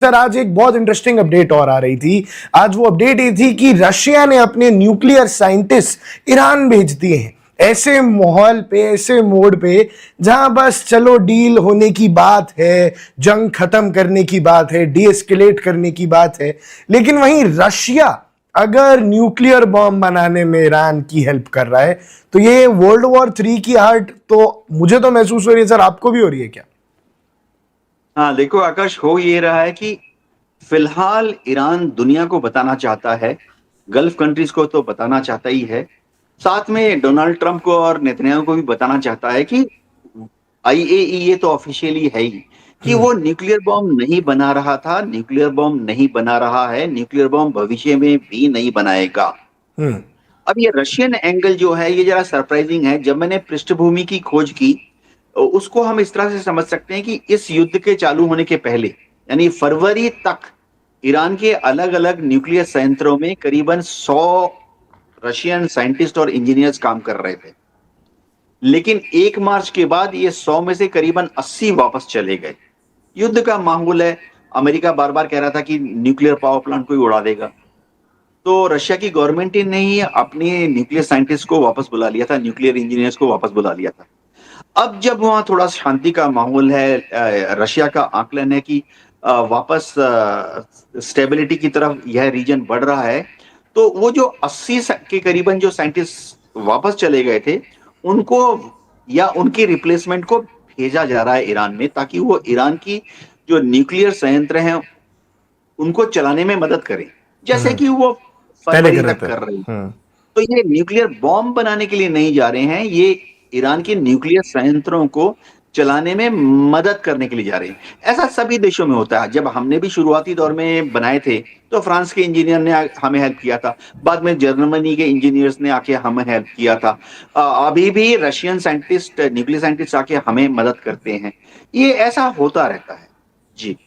Sir आज एक बहुत इंटरेस्टिंग अपडेट और आ रही थी। आज वो अपडेट ये थी कि रशिया ने अपने न्यूक्लियर साइंटिस्ट ईरान भेज दिए हैं, ऐसे माहौल पे, ऐसे मोड पे जहां बस चलो डील होने की बात है, जंग खत्म करने की बात है, डी एस्केलेट करने की बात है। लेकिन वहीं रशिया अगर न्यूक्लियर बॉम्ब बनाने में ईरान की हेल्प कर रहा है तो ये वर्ल्ड वॉर 3 की आहट तो मुझे तो महसूस हो रही है सर, आपको भी हो रही है क्या? हाँ, देखो आकाश, हो ये रहा है कि फिलहाल ईरान दुनिया को बताना चाहता है, गल्फ कंट्रीज को तो बताना चाहता ही है, साथ में डोनाल्ड ट्रंप को और नेतन्याहू को भी बताना चाहता है कि आईएईए तो ऑफिशियली है ही कि वो न्यूक्लियर बॉम्ब नहीं बना रहा था, न्यूक्लियर बॉम्ब नहीं बना रहा है, न्यूक्लियर बॉम्ब भविष्य में भी नहीं बनाएगा। हम्म। अब ये रशियन एंगल जो है ये जरा सरप्राइजिंग है। जब मैंने पृष्ठभूमि की खोज की, उसको हम इस तरह से समझ सकते हैं कि इस युद्ध के चालू होने के पहले, यानी फरवरी तक, ईरान के अलग अलग न्यूक्लियर संयंत्रों में करीबन 100 रशियन साइंटिस्ट और इंजीनियर्स काम कर रहे थे। लेकिन 1 मार्च के बाद ये 100 में से करीबन 80 वापस चले गए। युद्ध का माहौल है। अमेरिका बार बार कह रहा था कि न्यूक्लियर पावर प्लांट को ही उड़ा देगा, तो रशिया की गवर्नमेंट ने ही अपने न्यूक्लियर साइंटिस्ट को वापस बुला लिया था, न्यूक्लियर इंजीनियर्स को वापस बुला लिया था। अब जब वहां थोड़ा शांति का माहौल है, रशिया का आकलन है कि वापस स्टेबिलिटी की तरफ यह रीजन बढ़ रहा है, तो वो जो 80 के करीबन जो साइंटिस्ट वापस चले गए थे, उनको या उनकी रिप्लेसमेंट को भेजा जा रहा है ईरान में, ताकि वो ईरान की जो न्यूक्लियर संयंत्र हैं उनको चलाने में मदद करें, जैसे कि वो पहले फरवरी कर रहे तक थे। कर रही थी। तो ये न्यूक्लियर बॉम्ब बनाने के लिए नहीं जा रहे हैं, ये ईरान के न्यूक्लियर संयंत्रों को चलाने में मदद करने के लिए जा रहे हैं। ऐसा सभी देशों में होता है। जब हमने भी शुरुआती दौर में बनाए थे तो फ्रांस के इंजीनियर ने हमें हेल्प किया था, बाद में जर्मनी के इंजीनियर्स ने आके हमें हेल्प किया था, अभी भी रशियन साइंटिस्ट, न्यूक्लियर साइंटिस्ट आके हमें मदद करते हैं। ये ऐसा होता रहता है। जी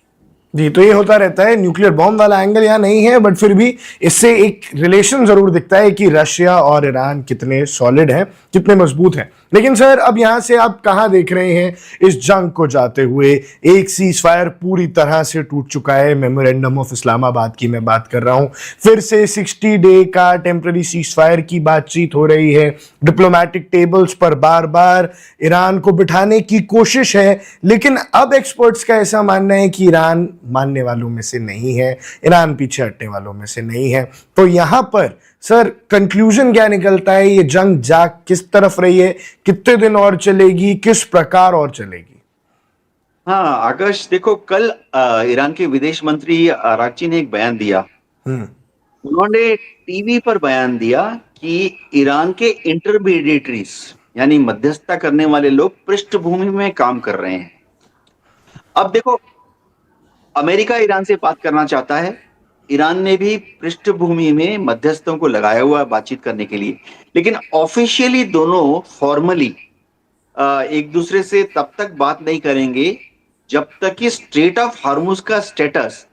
जी, तो ये होता रहता है। न्यूक्लियर बॉम्ब वाला एंगल यहाँ नहीं है, बट फिर भी इससे एक रिलेशन जरूर दिखता है कि रशिया और ईरान कितने सॉलिड हैं, कितने मजबूत हैं। लेकिन सर अब यहाँ से आप कहाँ देख रहे हैं इस जंग को जाते हुए? एक सीज फायर पूरी तरह से टूट चुका है, मेमोरेंडम ऑफ इस्लामाबाद की मैं बात कर रहा हूँ। फिर से 60 डे का टेम्पररी सीज फायर की बातचीत हो रही है, डिप्लोमेटिक टेबल्स पर बार बार ईरान को बिठाने की कोशिश है। लेकिन अब एक्सपर्ट्स का ऐसा मानना है कि ईरान मानने वालों में से नहीं है, ईरान पीछे हटने वालों में से नहीं है। तो यहां पर सर कंक्लूजन क्या निकलता है? ये जंग जा किस तरफ रही है, कितने दिन और चलेगी, किस प्रकार और चलेगी? हाँ आकाश, देखो कल ईरान के विदेश मंत्री अरागची ने एक बयान दिया। उन्होंने टीवी पर बयान दिया कि ईरान के इंटरमीडिएटरीज, यानी मध्यस्थता करने वाले लोग, पृष्ठभूमि में काम कर रहे हैं। अब देखो, अमेरिका ईरान से बात करना चाहता है, ईरान ने भी पृष्ठभूमि में मध्यस्थों को लगाया हुआ है बातचीत करने के लिए, लेकिन ऑफिशियली दोनों फॉर्मली एक दूसरे से तब तक बात नहीं करेंगे जब तक कि स्ट्रेट ऑफ हार्मुज का स्टेटस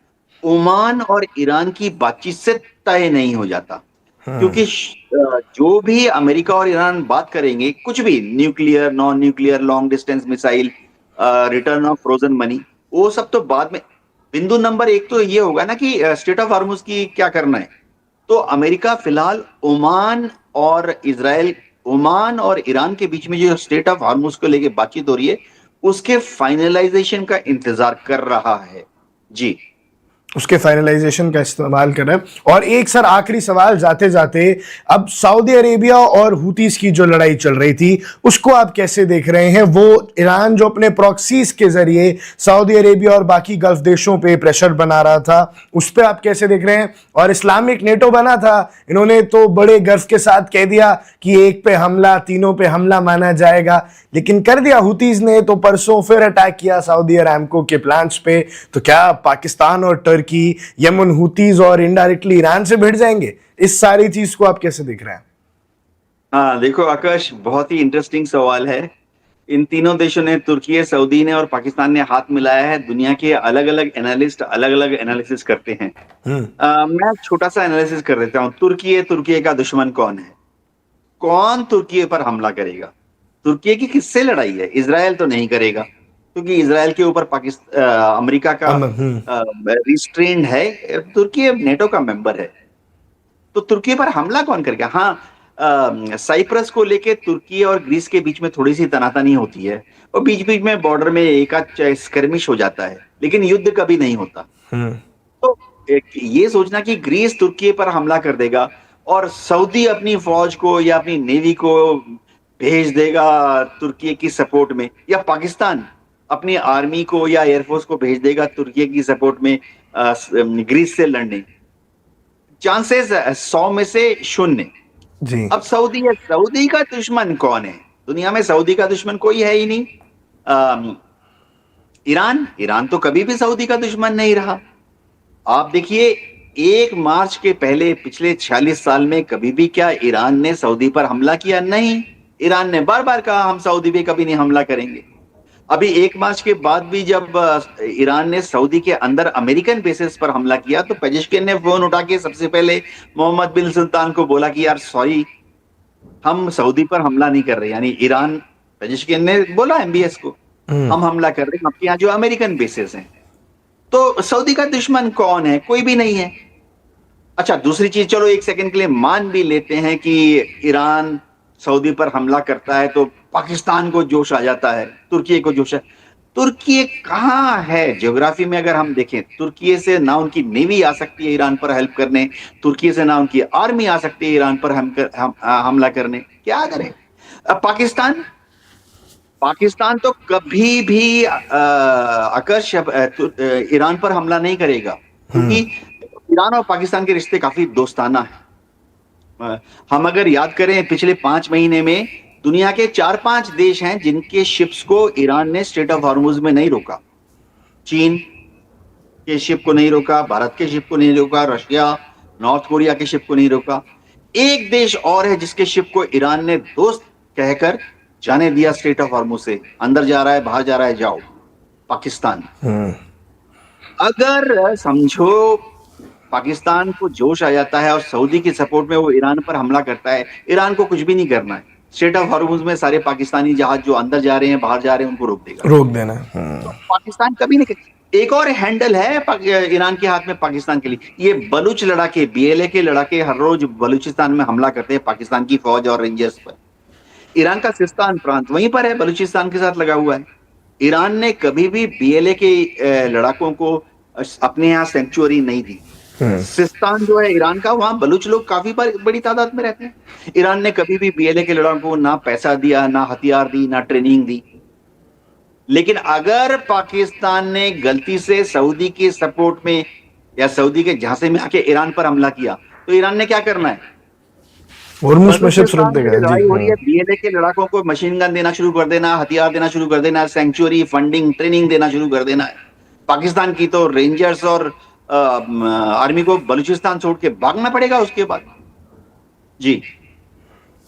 ओमान और ईरान की बातचीत से तय नहीं हो जाता। क्योंकि जो भी अमेरिका और ईरान बात करेंगे, कुछ भी, nuclear, non nuclear, long distance missile, return of frozen money, वो सब तो बाद में। बिंदु नंबर 1 तो ये होगा ना कि स्टेट ऑफ हार्मुज की क्या करना है। तो अमेरिका फिलहाल ओमान और ईरान के बीच में जो स्टेट ऑफ हार्मुज को लेके बातचीत हो रही है, उसके फाइनलाइजेशन का इंतजार कर रहा है। जी उसके फाइनलाइजेशन का इस्तेमाल कर रहे हैं। और एक सर आखिरी सवाल जाते जाते, अब सऊदी अरेबिया और हुतीस की जो लड़ाई चल रही थी उसको आप कैसे देख रहे हैं? वो ईरान जो अपने प्रॉक्सीज के जरिए सऊदी अरेबिया और बाकी गल्फ देशों पे प्रेशर बना रहा था, उस पर आप कैसे देख रहे हैं? और इस्लामिक नेटो बना था, इन्होंने तो बड़े गर्व के साथ कह दिया कि एक पे हमला तीनों पे हमला माना जाएगा, लेकिन कर दिया हुतीज ने। तो परसों फिर अटैक किया सऊदी अरामको के प्लांट्स पे। तो क्या पाकिस्तान और टर्की, यमन हुतीज और इनडायरेक्टली ईरान से भिड़ जाएंगे? इस सारी चीज को आप कैसे देख रहे हैं? हाँ, देखो आकाश, बहुत ही इंटरेस्टिंग सवाल है। इन तीनों देशों ने, तुर्की, सऊदी ने और पाकिस्तान ने हाथ मिलाया है। दुनिया के अलग अलग एनालिस्ट अलग अलग एनालिसिस करते हैं। मैं छोटा सा एनालिसिस कर देता हूँ। तुर्की का दुश्मन कौन है? कौन तुर्की पर हमला करेगा? तुर्की की किससे लड़ाई है? इजराइल तो नहीं करेगा। क्योंकि इसराइल के ऊपर अमेरिका का रिस्ट्रेंड है। तुर्की अब नेटो का मेंबर है, तो तुर्की पर हमला कौन करेगा? हाँ, साइप्रस को लेके तुर्की और ग्रीस के बीच में थोड़ी सी तनातनी होती है और बीच बीच में बॉर्डर में एक आध स्कर्मिश हो जाता है, लेकिन युद्ध कभी नहीं होता। तो ये सोचना कि ग्रीस तुर्की पर हमला कर देगा और सऊदी अपनी फौज को या अपनी नेवी को भेज देगा तुर्की की सपोर्ट में, या पाकिस्तान अपनी आर्मी को या एयरफोर्स को भेज देगा तुर्की की सपोर्ट में ग्रीस से लड़ने, चांसेस 100 में से 0 जी। अब सऊदी है, सऊदी का दुश्मन कौन है? दुनिया में सऊदी का दुश्मन कोई है ही नहीं। ईरान तो कभी भी सऊदी का दुश्मन नहीं रहा। आप देखिए 1 मार्च के पहले पिछले 46 साल में कभी भी क्या ईरान ने सऊदी पर हमला किया? नहीं। ईरान ने बार बार कहा हम सऊदी पे कभी नहीं हमला करेंगे। अभी 1 मार्च के बाद भी जब ईरान ने सऊदी के अंदर अमेरिकन बेसिस पर हमला किया तो पेजेश्किन ने फोन उठा के सबसे पहले मोहम्मद बिन सुल्तान को बोला कि यार सॉरी, हम सऊदी पर हमला नहीं कर रहे। यानी ईरान, पेजेश्किन ने बोला MBS को, हम हमला कर रहे हैं आपके यहाँ जो अमेरिकन बेसिस हैं। तो सऊदी का दुश्मन कौन है? कोई भी नहीं है। अच्छा, दूसरी चीज, चलो 1 सेकंड के लिए मान भी लेते हैं कि ईरान सऊदी पर हमला करता है तो पाकिस्तान को जोश आ जाता है, तुर्की को जोश है। तुर्की कहाँ है ज्योग्राफी में? अगर हम देखें, तुर्की से ना उनकी नेवी आ सकती है ईरान पर हेल्प करने, तुर्की से ना उनकी आर्मी आ सकती है ईरान पर हमला करने। क्या करें? पाकिस्तान तो कभी भी ईरान पर हमला नहीं करेगा, क्योंकि ईरान और पाकिस्तान के रिश्ते काफी दोस्ताना है। हम अगर याद करें पिछले 5 महीने में दुनिया के 4-5 देश हैं जिनके शिप्स को ईरान ने स्ट्रेट ऑफ हॉर्मुज में नहीं रोका। चीन के शिप को नहीं रोका, भारत के शिप को नहीं रोका, रशिया, नॉर्थ कोरिया के शिप को नहीं रोका। एक देश और है जिसके शिप को ईरान ने दोस्त कहकर जाने दिया स्ट्रेट ऑफ हॉर्मुज से, अंदर जा रहा है बाहर जा रहा है जाओ, पाकिस्तान। अगर समझो पाकिस्तान को जोश आ जाता है और सऊदी की सपोर्ट में वो ईरान पर हमला करता है, ईरान को कुछ भी नहीं करना है। स्ट्रेट ऑफ हॉर्मुज में सारे पाकिस्तानी जहाज जो अंदर जा रहे हैं बाहर जा रहे हैं उनको रोक देना। तो पाकिस्तान कभी नहीं। एक और हैंडल है ईरान के हाथ में पाकिस्तान के लिए, ये बलूच लड़ाके, BLA के लड़ाके हर रोज बलूचिस्तान में हमला करते हैं पाकिस्तान की फौज और रेंजर्स पर। ईरान का सिस्तान प्रांत वहीं पर है, बलूचिस्तान के साथ लगा हुआ है। ईरान ने कभी भी BLA के लड़ाकों को अपने यहाँ सेंचुरी नहीं दी। सिस्तान जो है ईरान का, वहां बलूच लोग काफी बड़ी तादाद में रहते हैं। ईरान ने कभी भी BLA के लड़ाकों को ना पैसा दिया, ना हथियार दी, ना ट्रेनिंग दी। लेकिन अगर पाकिस्तान ने गलती से सऊदी की सपोर्ट में या सऊदी के झांसे में आके ईरान पर हमला किया तो ईरान ने क्या करना है? हॉर्मुज में शिप्स रोक देगा। लड़ाई हो रही है, BLA के लड़ाकों को मशीन गन देना शुरू कर देना, हथियार देना शुरू कर देना, सेंचुरी, फंडिंग, ट्रेनिंग देना शुरू कर देना है। पाकिस्तान की तो रेंजर्स और आर्मी को बलूचिस्तान छोड़ के भागना पड़ेगा उसके बाद। जी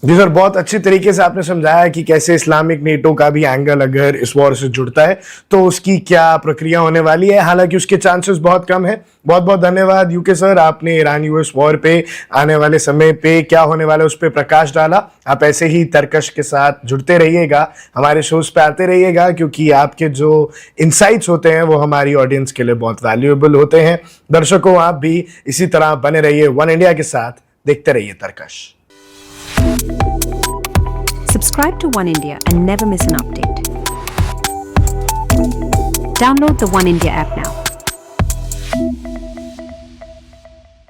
सर, बहुत अच्छी तरीके से आपने समझाया कि कैसे इस्लामिक नेटो का भी एंगल अगर इस वॉर से जुड़ता है तो उसकी क्या प्रक्रिया होने वाली है, हालांकि उसके चांसेस बहुत कम है। बहुत बहुत धन्यवाद यूके सर, आपने ईरान US वॉर पे आने वाले समय पे क्या होने वाला है उस पर प्रकाश डाला। आप ऐसे ही तर्कश के साथ जुड़ते रहिएगा, हमारे शोज पे आते रहिएगा, क्योंकि आपके जो इनसाइट्स होते हैं वो हमारी ऑडियंस के लिए बहुत वैल्यूएबल होते हैं। दर्शकों, आप भी इसी तरह बने रहिए वन इंडिया के साथ, देखते रहिए तर्कश। Subscribe to One India and never miss an update. Download the One India app now.